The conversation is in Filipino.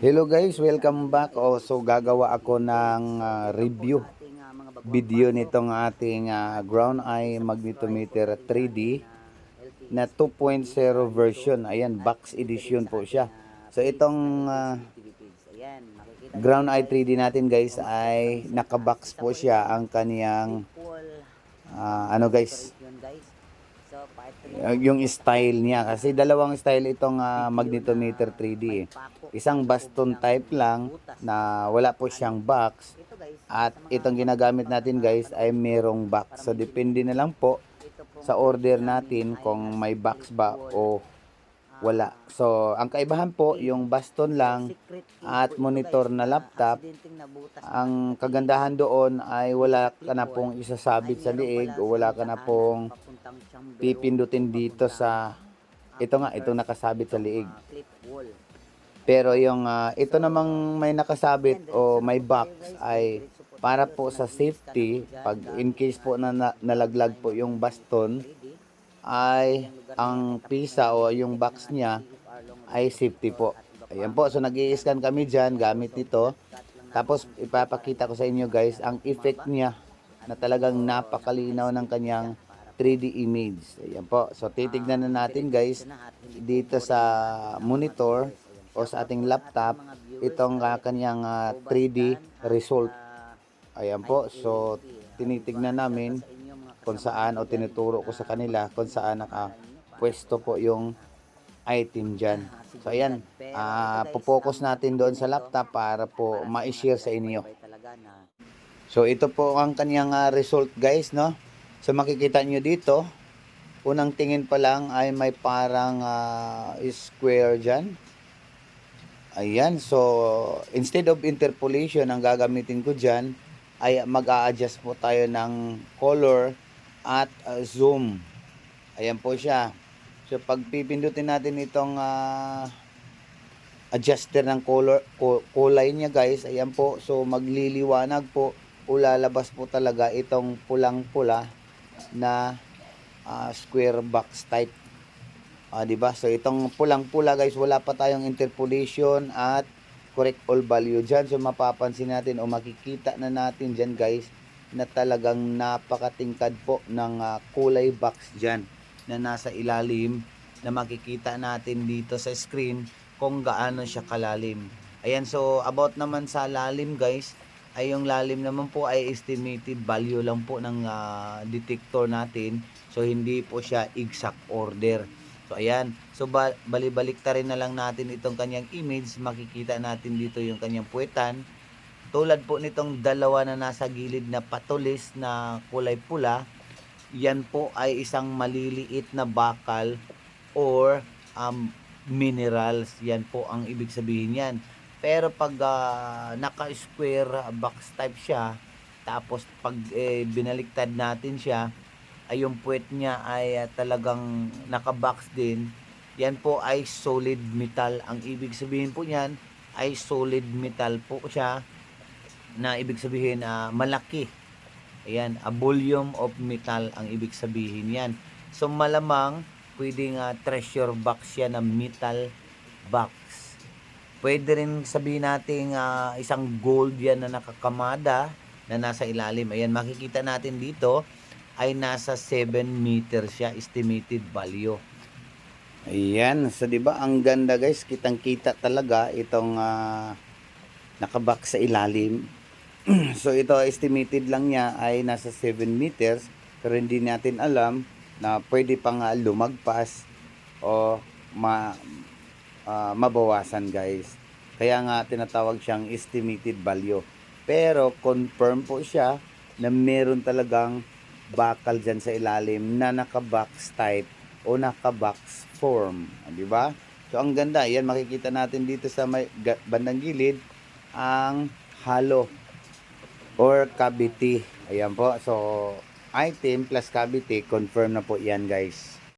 Hello guys, welcome back. So gagawa ako ng review video nitong ating ground eye magnetometer 3D na 2.0 version. Ayan, box edition po siya. So itong ground eye 3D natin guys ay nakabox po siya ang kaniyang ano guys, yung style niya, kasi dalawang style itong magnetometer 3D eh. Isang baston type lang na wala po siyang box, at itong ginagamit natin guys ay merong box. So depende na lang po sa order natin kung may box ba o wala. So ang kaibahan po, yung baston lang at monitor na laptop, ang kagandahan doon ay wala ka na pong isasabit sa liig o wala ka na pong pipindutin dito sa itong nakasabit sa liig. Pero yung ito namang may nakasabit o may box ay para po sa safety. Pag in case po na nalaglag po yung baston, ay ang pisa o yung box niya ay safety po. Ayan po, so nag-i-scan kami dyan gamit nito. Tapos ipapakita ko sa inyo guys ang effect niya na talagang napakalinaw ng kanyang 3D image. Ayan po, so titignan na natin guys dito sa monitor o sa ating laptop itong kanyang 3D result. Ayan po, so tinitignan namin kung saan, o tinuturo ko sa kanila kung saan nakapwesto po yung item dyan. So ayan, pupokus natin doon sa laptop para po ma-share sa inyo. So ito po ang kanyang result guys, no? So makikita nyo dito, unang tingin pa lang ay may parang square dyan. Ayan, so instead of interpolation, ang gagamitin ko dyan ay mag-a-adjust po tayo ng color at zoom. Ayan po siya. So pag pipindutin natin itong adjuster ng kulay niya guys, ayan po, so magliliwanag po o lalabas po talaga itong pulang-pula na square box type. Diba? So itong pulang-pula guys, wala pa tayong interpolation at correct all value dyan. So mapapansin natin o makikita na natin dyan guys na talagang napakatingkad po ng kulay box dyan na nasa ilalim, na makikita natin dito sa screen kung gaano siya kalalim. Ayan, so about naman sa lalim guys, ay yung lalim naman po ay estimated value lang po ng detector natin. So hindi po siya exact order. So ayan, so balik-baliktarin na lang natin itong kanyang image. Makikita natin dito yung kanyang puwetan. Tulad po nitong dalawa na nasa gilid na patulis na kulay pula, yan po ay isang maliliit na bakal or minerals. Yan po ang ibig sabihin yan. Pero pag naka-square box type siya, tapos pag binaliktad natin siya, ay yung puwet niya ay talagang naka-box din. Yan po ay solid metal. Ang ibig sabihin po niyan ay solid metal po siya, na ibig sabihin malaki. Ayan, a volume of metal ang ibig sabihin yan. So malamang pwedeng treasure box yan na metal box. Pwede rin sabihin natin isang gold yan na nakakamada na nasa ilalim. Ayan, makikita natin dito ay nasa 7 meters siya estimated value. Ayan, so diba ang ganda guys, kitang-kita talaga itong nakabox sa ilalim. So ito estimated lang niya ay nasa 7 meters, pero hindi natin alam na pwede pang lumagpas o mabawasan guys. Kaya nga tinatawag siyang estimated value. Pero confirm po siya na meron talagang bakal dyan sa ilalim na naka-box type o naka-box form. Diba? So ang ganda, yan makikita natin dito sa may bandang gilid ang halo or cavity. Ayan po. So item plus cavity, confirm na po yan guys.